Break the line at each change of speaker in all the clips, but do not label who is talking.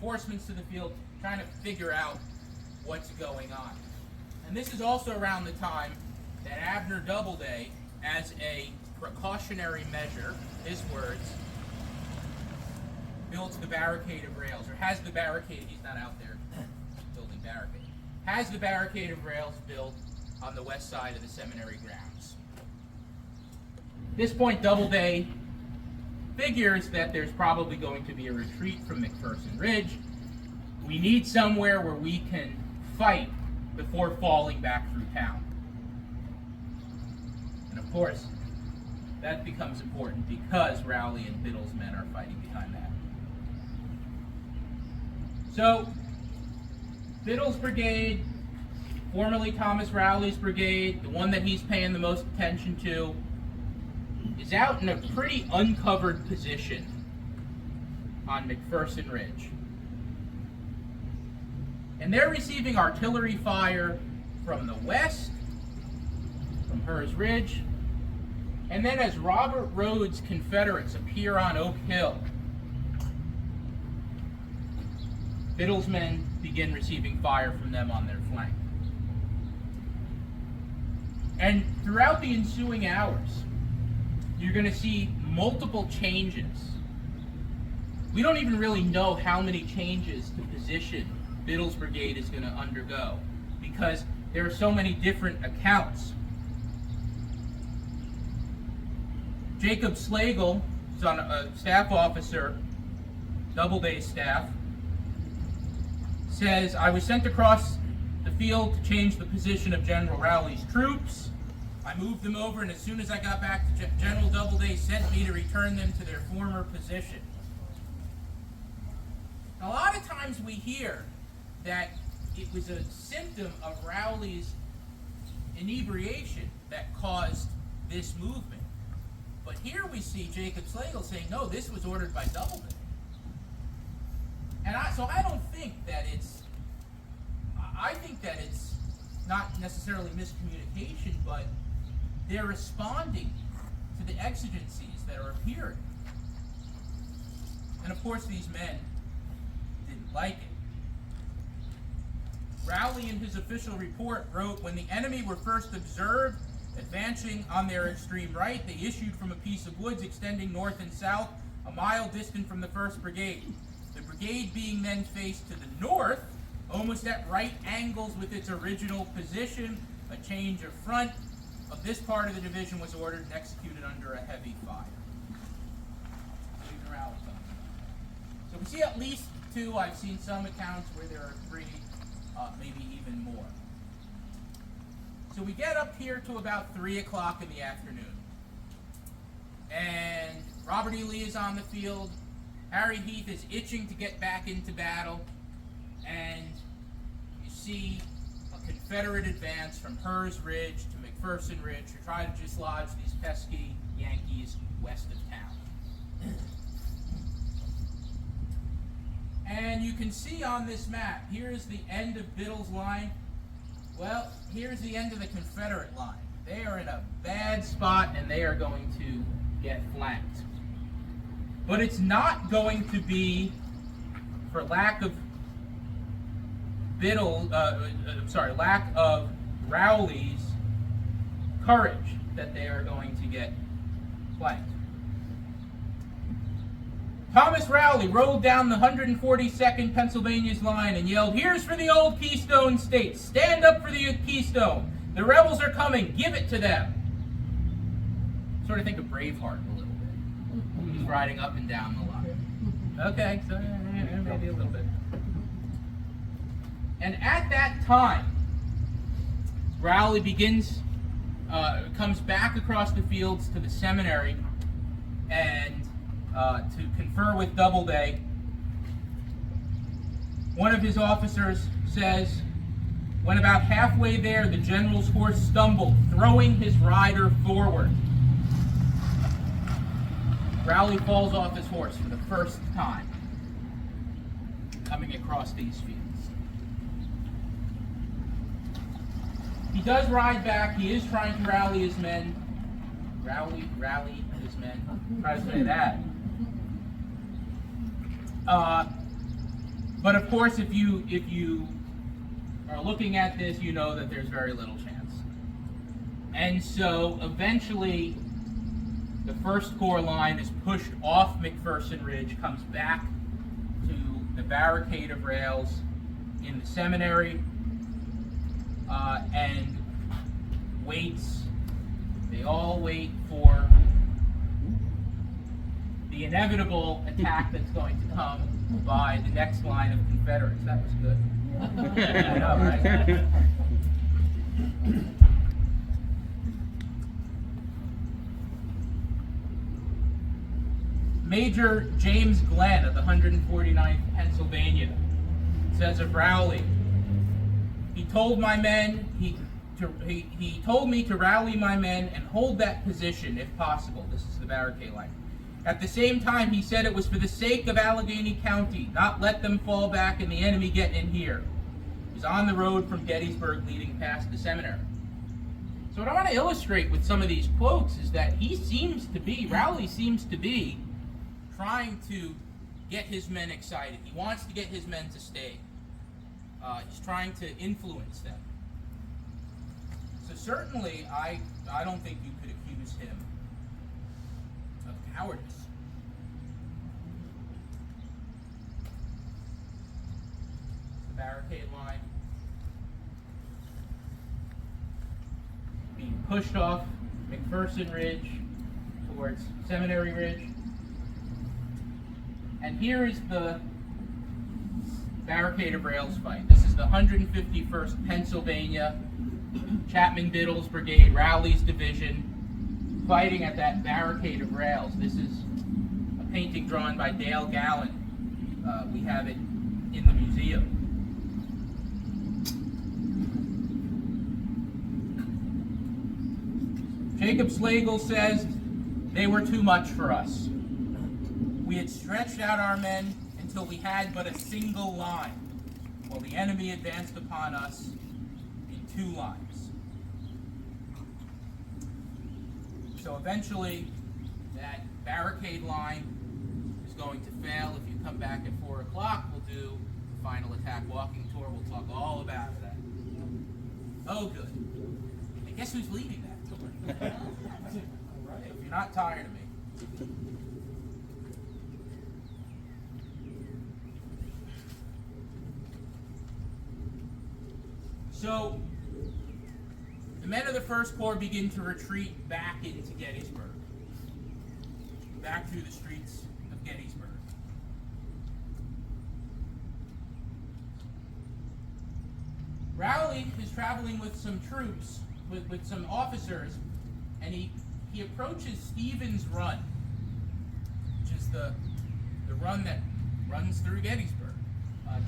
reinforcements to the field, trying to figure out what's going on. And this is also around the time that Abner Doubleday, as a precautionary measure, his words, builds the barricade of rails, or has the barricade, he's not out there building barricade, has the barricade of rails built on the west side of the seminary grounds. At this point, Doubleday figures that there's probably going to be a retreat from McPherson Ridge. We need somewhere where we can fight before falling back through town. And of course, that becomes important because Rowley and Biddle's men are fighting behind that. So, Biddle's brigade, formerly Thomas Rowley's brigade, the one that he's paying the most attention to, is out in a pretty uncovered position on McPherson Ridge. And they're receiving artillery fire from the west, from Hers Ridge, and then as Robert Rhodes' Confederates appear on Oak Hill, Biddle's men begin receiving fire from them on their flank. And throughout the ensuing hours, you're going to see multiple changes. We don't even really know how many changes to position Biddle's brigade is going to undergo because there are so many different accounts. Jacob Slagle, who's on a staff officer, Doubleday's staff, says, I was sent across the field to change the position of General Rowley's troops. I moved them over, and as soon as I got back to General Doubleday sent me to return them to their former position. A lot of times we hear that it was a symptom of Rowley's inebriation that caused this movement. But here we see Jacob Slagle saying, no, this was ordered by Doubleday. And so I don't think that I think that it's not necessarily miscommunication, but they're responding to the exigencies that are appearing. And of course these men didn't like it. Rowley in his official report wrote, when the enemy were first observed advancing on their extreme right, they issued from a piece of woods extending north and south, a mile distant from the 1st Brigade. The brigade being then faced to the north, almost at right angles with its original position, a change of front of this part of the division was ordered and executed under a heavy fire. So we see at least 2. I've seen some accounts where there are 3, maybe even more. So we get up here to about 3 o'clock in the afternoon. And Robert E. Lee is on the field. Harry Heath is itching to get back into battle. And you see a Confederate advance from Hers Ridge to McPherson Ridge to try to dislodge these pesky Yankees west of town. And you can see on this map, here's the end of Biddle's line. Well, here's the end of the Confederate line. They are in a bad spot and they are going to get flanked. But it's not going to be for lack of lack of Rowley's courage that they are going to get flanked. Thomas Rowley rode down the 142nd Pennsylvania's line and yelled, "Here's for the old Keystone States. Stand up for the Keystone. The rebels are coming. Give it to them." Sort of think of Braveheart a little bit. He's riding up and down the line. Okay, so maybe a little bit. And at that time, Rowley comes back across the fields to the seminary and to confer with Doubleday. One of his officers says, when about halfway there, the general's horse stumbled, throwing his rider forward. Rowley falls off his horse for the first time coming across these fields. He does ride back. He is trying to rally his men. Rally his men. Try to say that. But of course, if you are looking at this, you know that there's very little chance. And so eventually, the First Corps line is pushed off McPherson Ridge, comes back to the barricade of rails in the Seminary, and waits. They all wait for the inevitable attack that's going to come by the next line of Confederates. That was good. I know, right? Major James Glenn of the 149th Pennsylvania says of Rowley, he told my men, he told me to rally my men and hold that position if possible. This is the barricade line. At the same time, he said it was for the sake of Allegheny County, not let them fall back and the enemy get in here. He's on the road from Gettysburg leading past the Seminary. So what I want to illustrate with some of these quotes is that Rowley seems to be trying to get his men excited. He wants to get his men to stay. He's trying to influence them. So certainly, I don't think you could accuse him of cowardice. The barricade line being pushed off McPherson Ridge towards Seminary Ridge. And here is the barricade of rails fight. This is the 151st Pennsylvania Chapman-Biddle's Brigade, Rowley's division, fighting at that barricade of rails. This is a painting drawn by Dale Gallen. We have it in the museum. Jacob Slagle says, they were too much for us. We had stretched out our men until we had but a single line, while the enemy advanced upon us in two lines. So eventually, that barricade line is going to fail. If you come back at 4 o'clock, we'll do the final attack walking tour. We'll talk all about that. Oh, good. And guess who's leading that tour? If you're not tired of me. So, the men of the First Corps begin to retreat back into Gettysburg, back through the streets of Gettysburg. Rowley is traveling with some troops, with some officers, and he approaches Stevens Run, which is the run that runs through Gettysburg,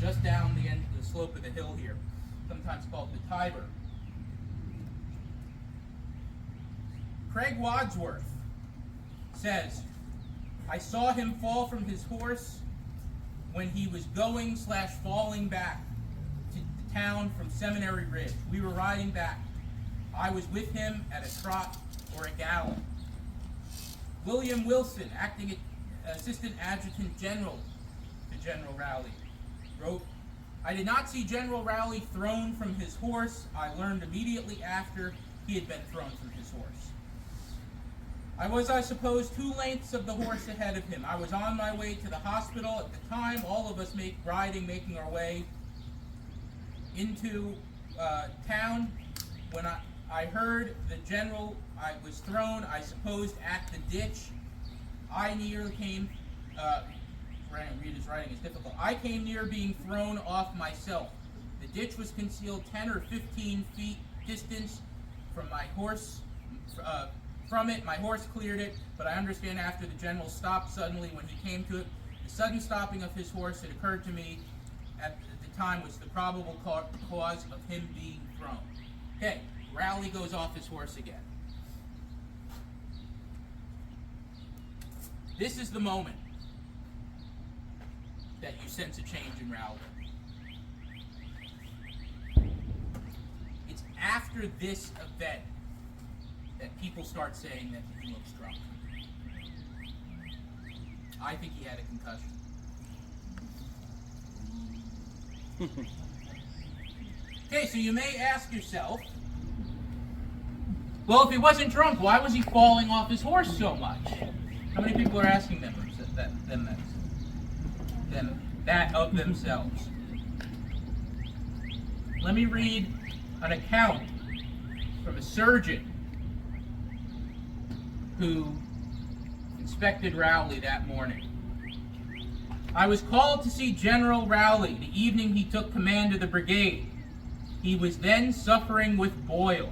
just down the end of the slope of the hill here, sometimes called the Tiber. Craig Wadsworth says, I saw him fall from his horse when he was falling back to the town from Seminary Ridge. We were riding back. I was with him at a trot or a gallop. William Wilson, acting Assistant Adjutant General to General Rowley, wrote, I did not see General Rowley thrown from his horse. I learned immediately after he had been thrown from his horse. I was, I suppose, 2 lengths of the horse ahead of him. I was on my way to the hospital at the time, all of us making our way into town. When I heard the general, I was thrown, I supposed, at the ditch. I near came, read his writing is difficult. I came near being thrown off myself. The ditch was concealed 10 or 15 feet distance from my horse. From it, my horse cleared it, but I understand after the general stopped suddenly when he came to it, the sudden stopping of his horse, it occurred to me at the time, was the probable cause of him being thrown. Okay, Rowley goes off his horse again. This is the moment that you sense a change in Rowley. It's after this event that people start saying that he looks drunk. I think he had a concussion. Okay, so you may ask yourself, well, if he wasn't drunk, why was he falling off his horse so much? How many people are asking that of themselves? Let me read an account from a surgeon who inspected Rowley that morning. I was called to see General Rowley the evening he took command of the brigade. He was then suffering with boils.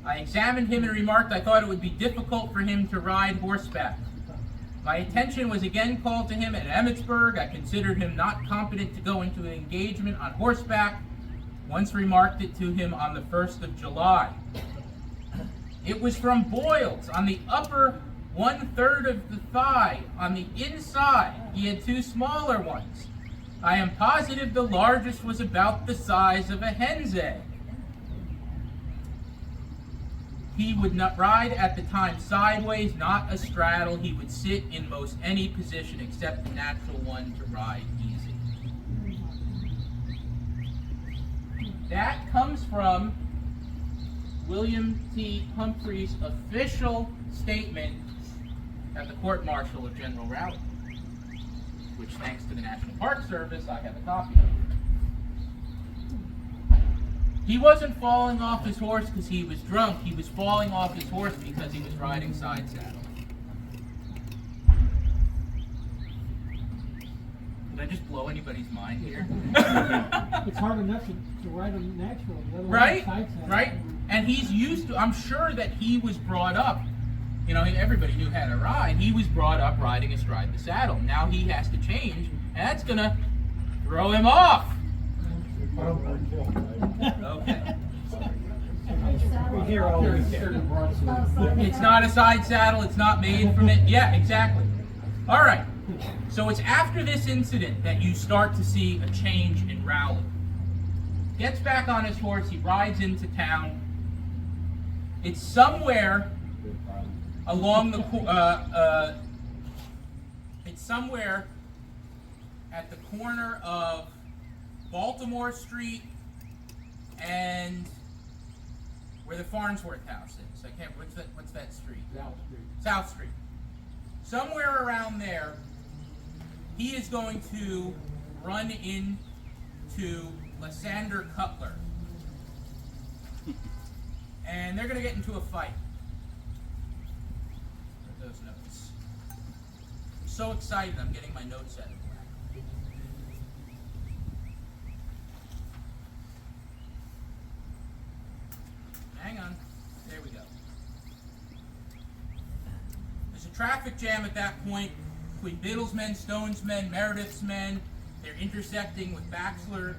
I examined him and remarked I thought it would be difficult for him to ride horseback. My attention was again called to him at Emmitsburg. I considered him not competent to go into an engagement on horseback. Once remarked it to him on the 1st of July. It was from boils on the upper 1/3 of the thigh. On the inside, he had 2 smaller ones. I am positive the largest was about the size of a hen's egg. He would not ride at the time sideways, not astraddle. He would sit in most any position except the natural one to ride easy. That comes from William T. Humphrey's official statement at the court-martial of General Rowley, which, thanks to the National Park Service, I have a copy of. He wasn't falling off his horse because he was drunk. He was falling off his horse because he was riding side saddle. Did I just blow anybody's mind here?
It's hard enough to ride them naturally.
Right? Right? And he's used to, I'm sure that he was brought up, you know, everybody knew how to ride. He was brought up riding astride the saddle. Now he has to change, and that's going to throw him off. Okay. It's not a side saddle. It's not made from it. Yeah, exactly. All right. So it's after this incident that you start to see a change in Rowley. Gets back on his horse. He rides into town. It's somewhere along the. It's somewhere at the corner of Baltimore Street and where the Farnsworth House is. I can't. What's that street?
South Street.
South Street. Somewhere around there, he is going to run into Lysander Cutler, and they're going to get into a fight. Where are those notes? I'm so excited. I'm getting my notes out of whack. Hang on. There we go. There's a traffic jam at that point between Biddle's men, Stone's men, Meredith's men. They're intersecting with Baxter,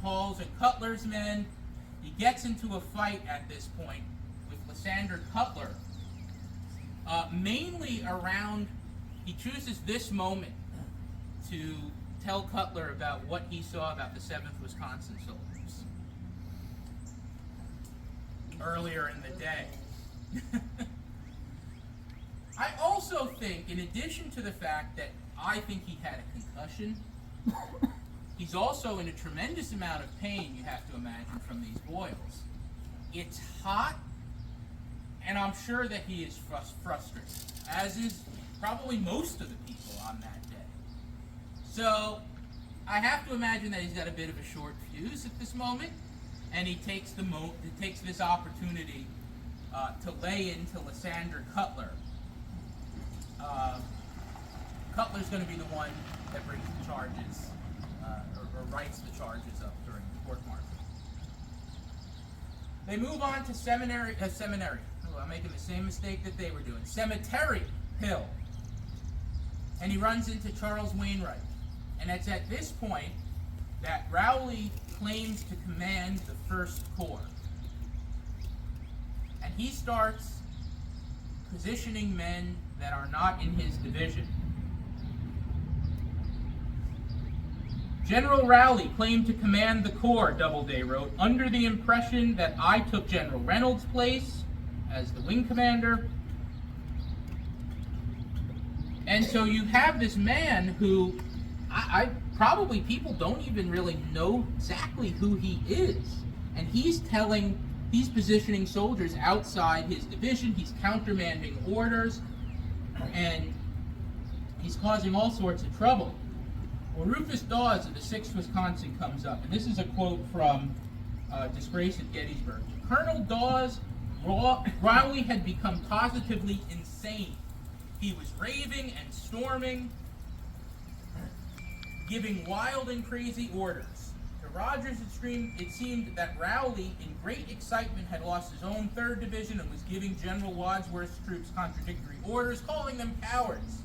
Paul's, and Cutler's men. He gets into a fight at this point with Lysander Cutler. Mainly around, he chooses this moment to tell Cutler about what he saw about the 7th Wisconsin soldiers earlier in the day. I also think, in addition to the fact that I think he had a concussion, he's also in a tremendous amount of pain, you have to imagine, from these boils. It's hot, and I'm sure that he is frustrated, as is probably most of the people on that day. So I have to imagine that he's got a bit of a short fuse at this moment, and he takes this opportunity to lay into Lysander Cutler. Cutler's going to be the one that brings the charges, or writes the charges up during the court-martial. They move on to Seminary. Oh, I'm making the same mistake that they were doing. Cemetery Hill. And he runs into Charles Wainwright. And it's at this point that Rowley claims to command the First Corps. And he starts positioning men that are not in his division. General Rowley claimed to command the Corps, Doubleday wrote, under the impression that I took General Reynolds' place as the wing commander. And so you have this man who I probably people don't even really know exactly who he is. And he's positioning soldiers outside his division, he's countermanding orders, and he's causing all sorts of trouble. Well, Rufus Dawes of the 6th Wisconsin comes up, and this is a quote from Disgrace at Gettysburg. Colonel Dawes, Raleigh had become positively insane. He was raving and storming, giving wild and crazy orders. To Rogers' extreme, it seemed that Raleigh, in great excitement, had lost his own 3rd Division and was giving General Wadsworth's troops contradictory orders, calling them cowards.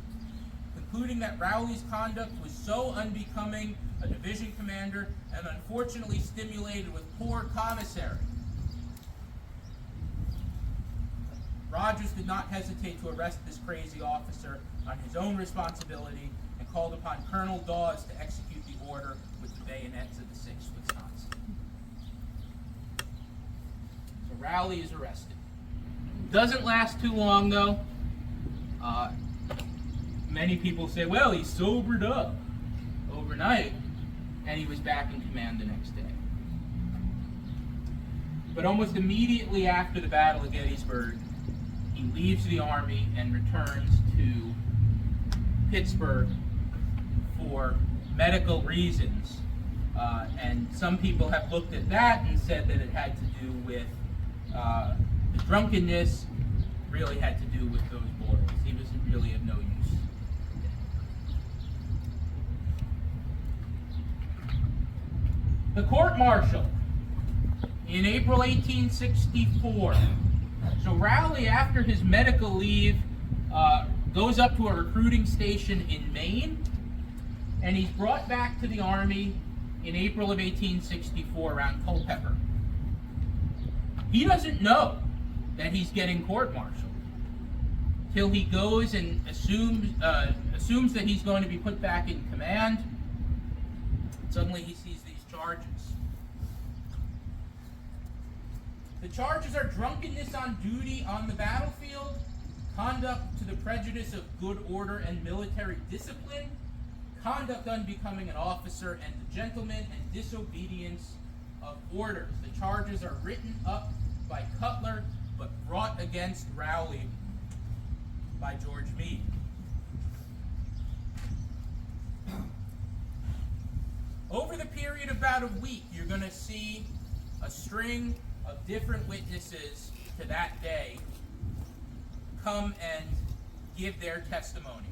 Concluding that Raleigh's conduct was so unbecoming a division commander and unfortunately stimulated with poor commissary. Rogers did not hesitate to arrest this crazy officer on his own responsibility and called upon Colonel Dawes to execute the order with the bayonets of the 6th Wisconsin. So Raleigh is arrested. Doesn't last too long, though. Many people say, well, he sobered up overnight, and he was back in command the next day. But almost immediately after the Battle of Gettysburg, he leaves the army and returns to Pittsburgh for medical reasons. And some people have looked at that and said that it had to do with the drunkenness, really had to do with those boils. He was really of no use. The court-martial in April 1864. So Raleigh, after his medical leave, goes up to a recruiting station in Maine, and he's brought back to the army in April of 1864 around Culpeper. He doesn't know that he's getting court-martialed till he goes and assumes that he's going to be put back in command. Suddenly he sees these charges. The charges are drunkenness on duty on the battlefield, conduct to the prejudice of good order and military discipline, conduct unbecoming an officer and a gentleman, and disobedience of orders. The charges are written up by Cutler, but brought against Raleigh by George Meade. Over the period of about a week, you're going to see a string of different witnesses to that day come and give their testimony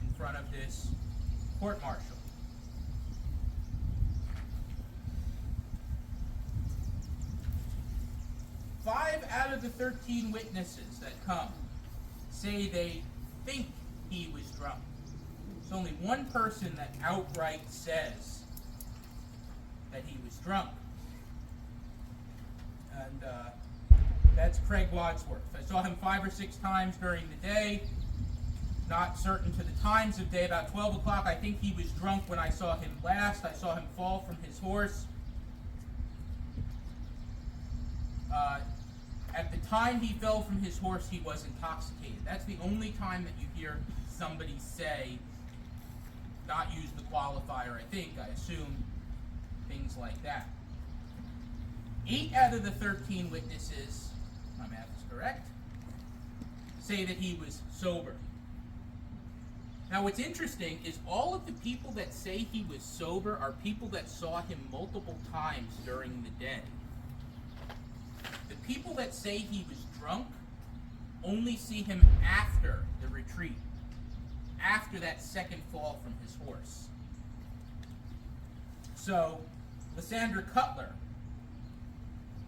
in front of this court-martial. Five out of the 13 witnesses that come say they think he was drunk. There's only one person that outright says that he was drunk. And that's Craig Wadsworth. I saw him 5 or 6 times during the day. Not certain to the times of day. About 12 o'clock, I think he was drunk when I saw him last. I saw him fall from his horse. At the time he fell from his horse, he was intoxicated. That's the only time that you hear somebody say, not use the qualifier, I assume, things like that. 8 out of the 13 witnesses, my math is correct, say that he was sober. Now what's interesting is all of the people that say he was sober are people that saw him multiple times during the day. The people that say he was drunk only see him after the retreat, after that second fall from his horse. So, Lysander Cutler,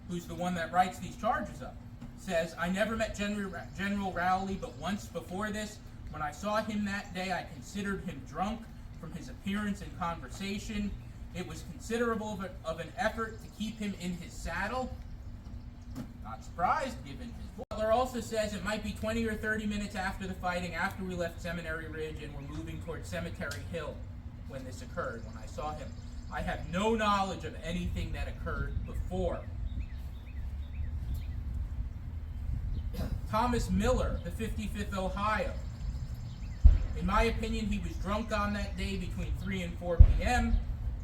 who's the one that writes these charges up, says, I never met General Raleigh but once before this. When I saw him that day, I considered him drunk from his appearance and conversation. It was considerable of an effort to keep him in his saddle. Not surprised, given his... Butler also says it might be 20 or 30 minutes after the fighting, after we left Seminary Ridge and were moving toward Cemetery Hill when this occurred, when I saw him. I have no knowledge of anything that occurred before. Thomas Miller, the 55th Ohio. In my opinion, he was drunk on that day between 3 and 4 p.m.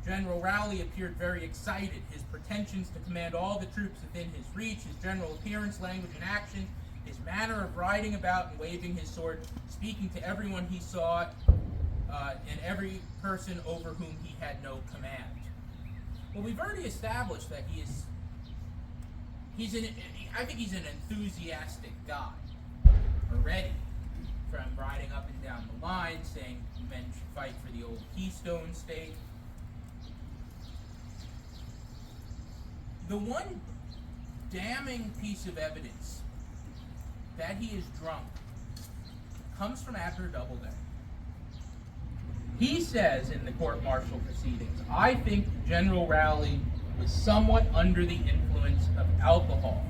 General Rowley appeared very excited. His pretensions to command all the troops within his reach, his general appearance, language, and action, his manner of riding about and waving his sword, speaking to everyone he saw, and every person over whom he had no command. Well, we've already established that I think he's an enthusiastic guy already, from riding up and down the line, saying men should fight for the old Keystone State. The one damning piece of evidence that he is drunk comes from after Doubleday. He says in the court-martial proceedings, I think General Rowley was somewhat under the influence of alcohol.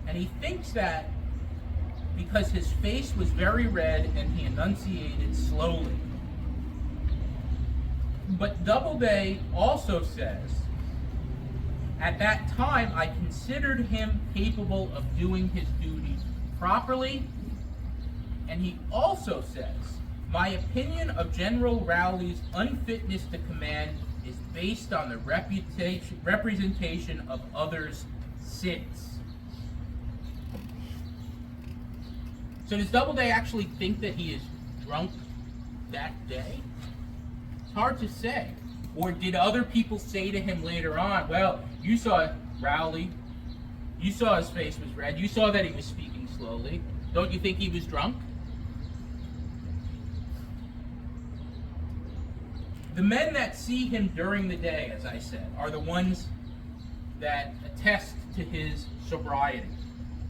And he thinks that because his face was very red and he enunciated slowly. But Doubleday also says, at that time, I considered him capable of doing his duty properly. And he also says, my opinion of General Rowley's unfitness to command is based on the representation of others' sins. So does Doubleday actually think that he is drunk that day? It's hard to say. Or did other people say to him later on, well, you saw Rowley, you saw his face was red, you saw that he was speaking slowly. Don't you think he was drunk? The men that see him during the day, as I said, are the ones that attest to his sobriety.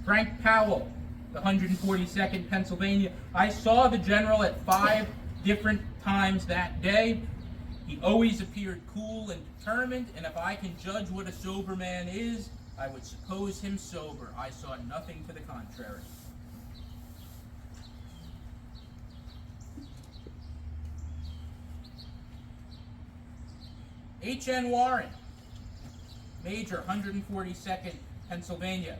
Frank Powell, the 142nd Pennsylvania, I saw the general at 5 different times that day. He always appeared cool and determined, and if I can judge what a sober man is, I would suppose him sober. I saw nothing to the contrary. H.N. Warren, Major, 142nd Pennsylvania.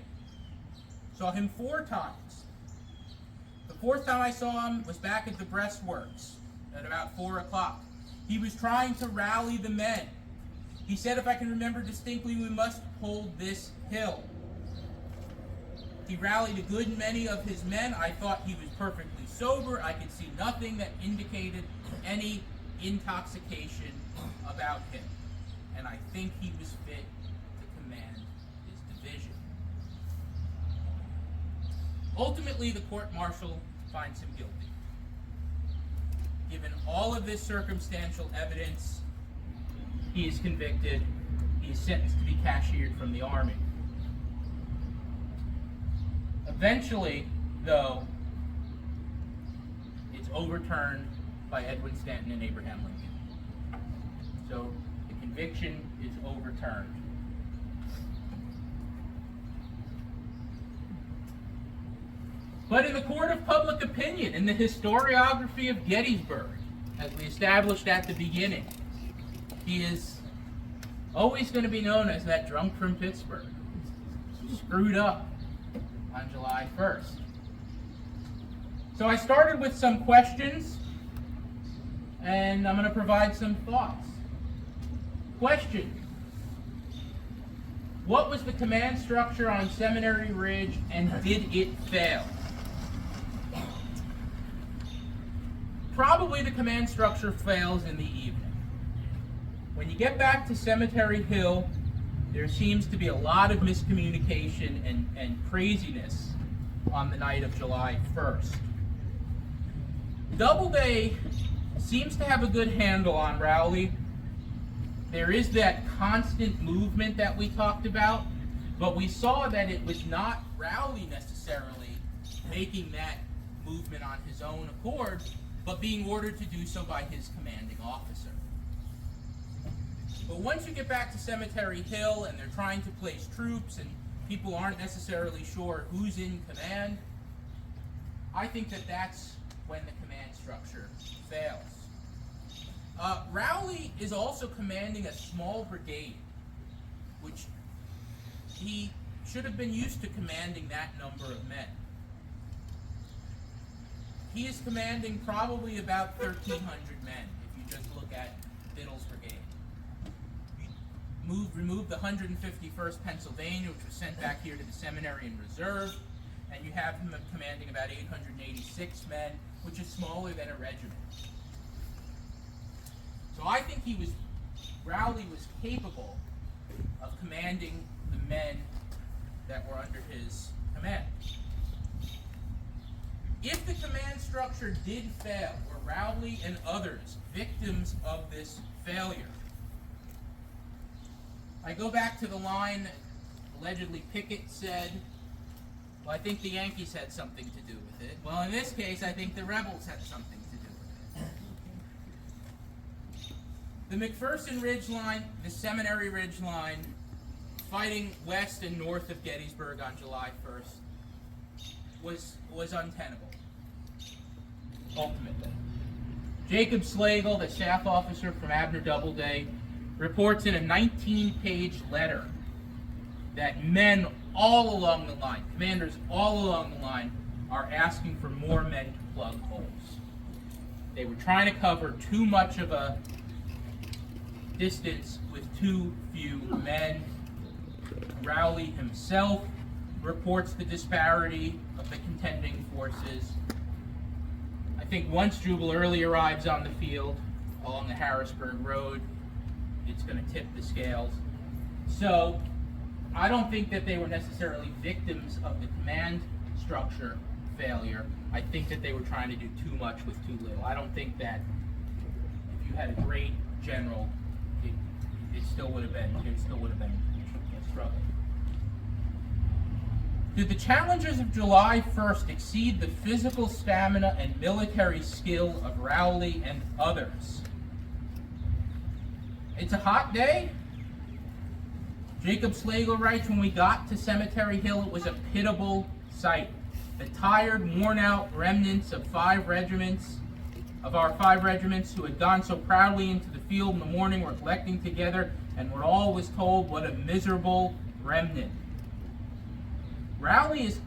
Saw him 4 times. The 4th time I saw him was back at the breastworks at about 4 o'clock. He was trying to rally the men. He said, if I can remember distinctly, we must hold this hill. He rallied a good many of his men. I thought he was perfectly sober. I could see nothing that indicated any intoxication about him. And I think he was fit to command his division. Ultimately, the court-martial finds him guilty. Given all of this circumstantial evidence, he is convicted. He is sentenced to be cashiered from the army. Eventually, though, it's overturned by Edwin Stanton and Abraham Lincoln. So the conviction is overturned. But in the court of public opinion, in the historiography of Gettysburg, as we established at the beginning, he is always going to be known as that drunk from Pittsburgh who screwed up on July 1st. So I started with some questions, and I'm going to provide some thoughts. Question: what was the command structure on Seminary Ridge, and did it fail? Probably the command structure fails in the evening. When you get back to Cemetery Hill, there seems to be a lot of miscommunication and craziness on the night of July 1st. Doubleday seems to have a good handle on Rowley. There is that constant movement that we talked about, but we saw that it was not Rowley necessarily making that movement on his own accord, but being ordered to do so by his commanding officer. But once you get back to Cemetery Hill and they're trying to place troops and people aren't necessarily sure who's in command, I think that that's when the command structure fails. Rowley is also commanding a small brigade, which he should have been used to commanding that number of men. he is commanding probably about 1,300 men, if you just look at Biddle's brigade. Remove the 151st Pennsylvania, which was sent back here to the Seminary in reserve, and you have him commanding about 886 men, which is smaller than a regiment. So I think Rowley was capable of commanding the men that were under his command. If the command structure did fail, were Rowley and others victims of this failure? I go back to the line allegedly Pickett said, well, I think the Yankees had something to do with it. Well, in this case, I think the rebels had something to do with it. The McPherson Ridge Line, the Seminary Ridge Line, fighting west and north of Gettysburg on July 1st, was untenable, ultimately. Jacob Slagle, the staff officer from Abner Doubleday, reports in a 19-page letter that men all along the line, commanders all along the line, are asking for more men to plug holes. They were trying to cover too much of a distance with too few men. Rowley himself reports the disparity of the contending forces. I think once Jubal Early arrives on the field along the Harrisburg Road, it's going to tip the scales. So I don't think that they were necessarily victims of the command structure failure. I think that they were trying to do too much with too little. I don't think that if you had a great general, it still would have been a struggle. Did the challenges of July 1st exceed the physical stamina and military skill of Rowley and others? It's a hot day. Jacob Slagle writes, when we got to Cemetery Hill, it was a pitiable sight. The tired, worn-out remnants of our five regiments who had gone so proudly into the field in the morning were collecting together, and when all was told, what a miserable remnant. Rowley is,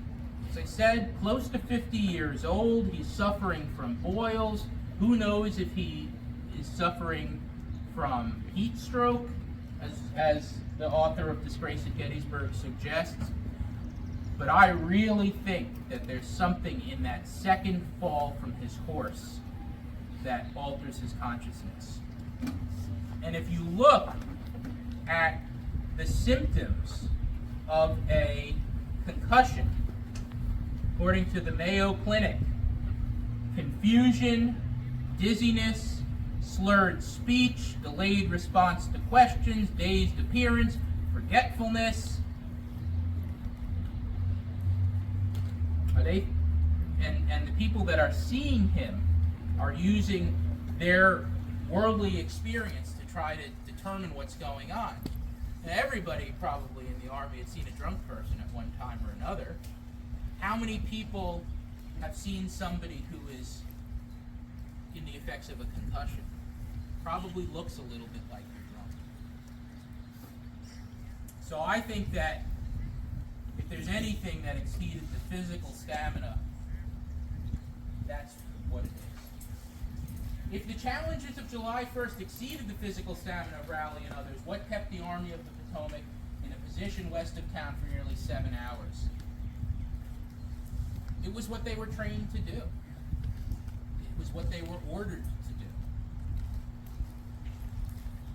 as I said, close to 50 years old. He's suffering from boils. Who knows if he is suffering from heat stroke, as the author of Disgrace at Gettysburg suggests. But I really think that there's something in that second fall from his horse that alters his consciousness. And if you look at the symptoms of a concussion, according to the Mayo Clinic, confusion, dizziness, slurred speech, delayed response to questions, dazed appearance, forgetfulness. And the people that are seeing him are using their worldly experience to try to determine what's going on. Now, everybody probably in the Army had seen a drunk person at one time or another. How many people have seen somebody who is in the effects of a concussion? Probably looks a little bit like they're drunk. So I think that if there's anything that exceeded the physical stamina, that's what it is. If the challenges of July 1st exceeded the physical stamina of Rowley and others, what kept the Army of the Potomac in a position west of town for nearly 7 hours? It was what they were trained to do. It was what they were ordered to do.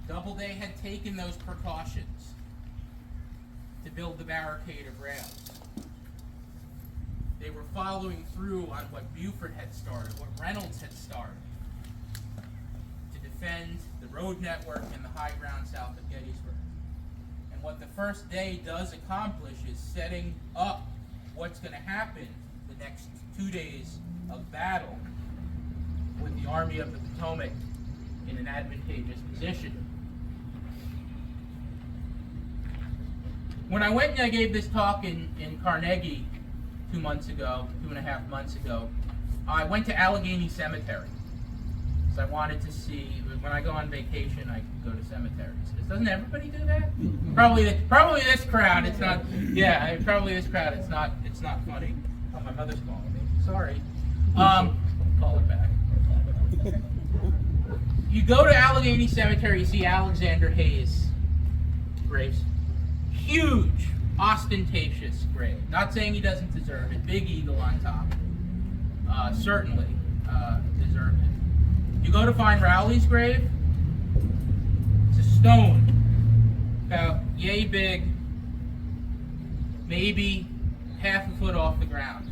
Doubleday had taken those precautions to build the barricade of rails. They were following through on what Buford had started, what Reynolds had started, to defend the road network and the high ground south of Gettysburg. And what the first day does accomplish is setting up what's going to happen the next 2 days of battle with the Army of the Potomac in an advantageous position. When I went and I gave this talk in Carnegie 2.5 months ago, I went to Allegheny Cemetery. So I wanted to see, when I go on vacation, I go to cemeteries. Doesn't everybody do that? Probably this crowd, it's not, probably this crowd, it's not funny. Oh, my mother's calling me, sorry. You go to Allegheny Cemetery, you see Alexander Hayes graves. Huge, ostentatious grave. Not saying he doesn't deserve it. Big eagle on top. Certainly deserved it. You go to find Rowley's grave, it's a stone. About yay big, maybe half a foot off the ground.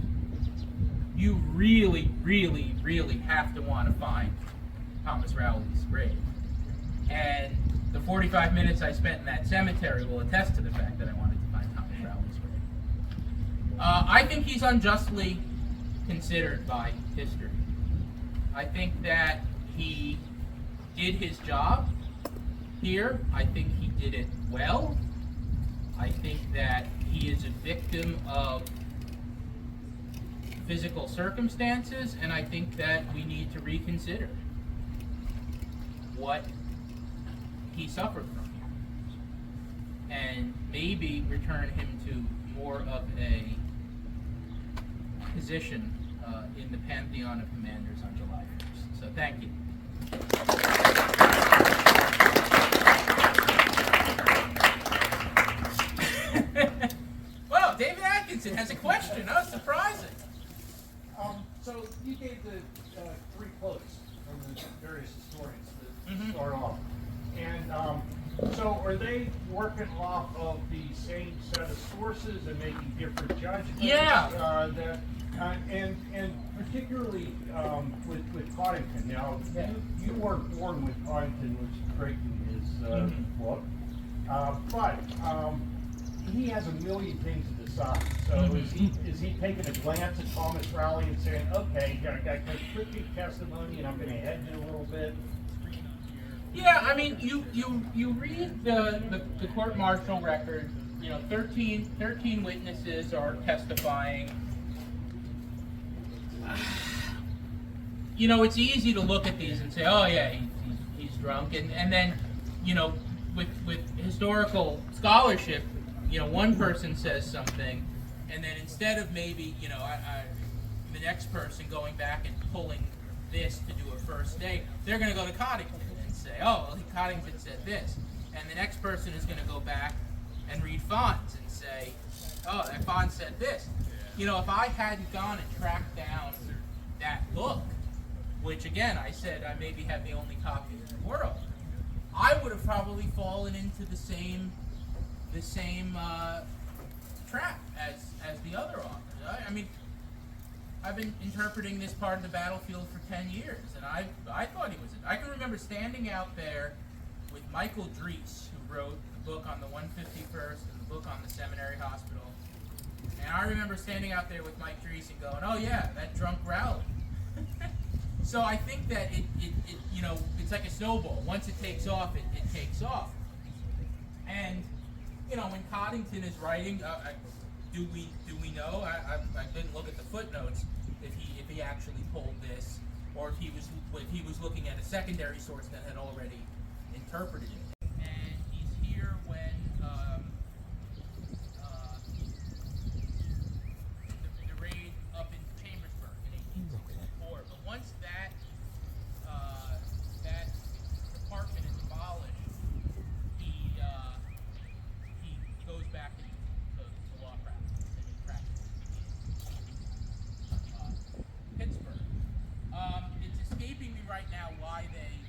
You really, really, really have to want to find Thomas Rowley's grave. And the 45 minutes I spent in that cemetery will attest to the fact that I wanted to find Thomas Rowley's grave. I think he's unjustly considered by history. I think that he did his job here. I think he did it well. I think that he is a victim of physical circumstances, and I think that we need to reconsider what he suffered from and maybe return him to more of a position in the pantheon of commanders on July 1st. So thank you. Well, David Atkinson has a question. Oh, surprising.
So you gave the 3 quotes from the various historians to start off. And so are they working off of the same set of sources and making different judgments?
Yeah.
And particularly with Coddington. Now, you weren't born with Coddington, which is great in his book. But he has a million things to decide. So is he taking a glance at Thomas Rowley and saying, okay, I got conflicting testimony and I'm going to hedge it a little bit?
Yeah, I mean, you read the court-martial record. You know, 13 witnesses are testifying. You know, it's easy to look at these and say, oh yeah, he's drunk, and then, you know, with historical scholarship, you know, one person says something, and then instead of maybe, you know, the next person going back and pulling this to do a first day, they're going to go to Coddington and say, oh, well, Coddington said this, and the next person is going to go back and read Fons and say, oh, that Fons said this. You know, if I hadn't gone and tracked down that book, which again I said I maybe have the only copy in the world, I would have probably fallen into the same trap as the other authors. I mean, I've been interpreting this part of the battlefield for 10 years, and I thought he was. I can remember standing out there with Michael Drees, who wrote the book on the 151st and the book on the Seminary Hospital. And I remember standing out there with Mike Drees and going, oh yeah, that drunk Rowley. So I think that it you know, it's like a snowball. Once it takes off, it takes off. And, you know, when Coddington is writing, do we know? I didn't look at the footnotes if he actually pulled this, or if he was looking at a secondary source that had already interpreted it. And he's here when the raid up in Chambersburg in 1864. But once that department is abolished, he goes back to law practice, and he practices in Pittsburgh. It's escaping me right now why they